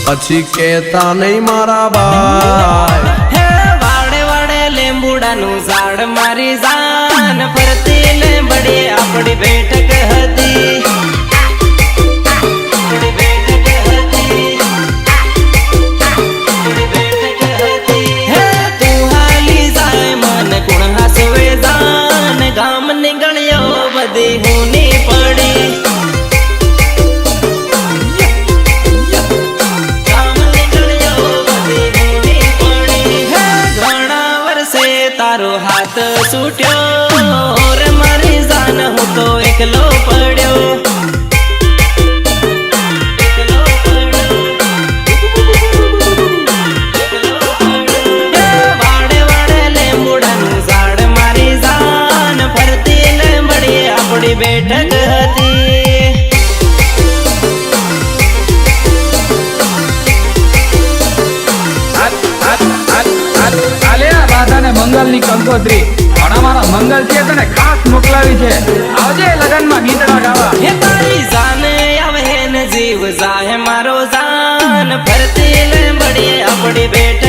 પછી કેતા નહીં મારા ભાઈ હે વાડે વાડે લીંબુડાનું ઝાડ મારી જાન ફરતી લીંબડી આપણી બેઠક હતી આપણી બેઠક હતી આપણી બેઠક હતી હે તું હાલી જાય મન કોણ હાસવે જાન ગામ નીકળ્યો બધી હુની પડી તારો હાથ છૂટ્યો રે મારી જાન હું તો એકલો પડ્યો એકલો પડ્યો વાડે વાડે લીંબુડાનું ઝાડ મારી જાન ફરતી લીંબડી આપણી બેઠક હતી મંગલ ની કંકોત્રી પણ અમારા મંગલ છે તને ખાસ મોકલાવી છે આવજે લગન માં ગીતડા ગાવા હે તારી જાન આવે ને જીવ જાહે મારો જાન ફરતી લીંબડી આપણી બેઠક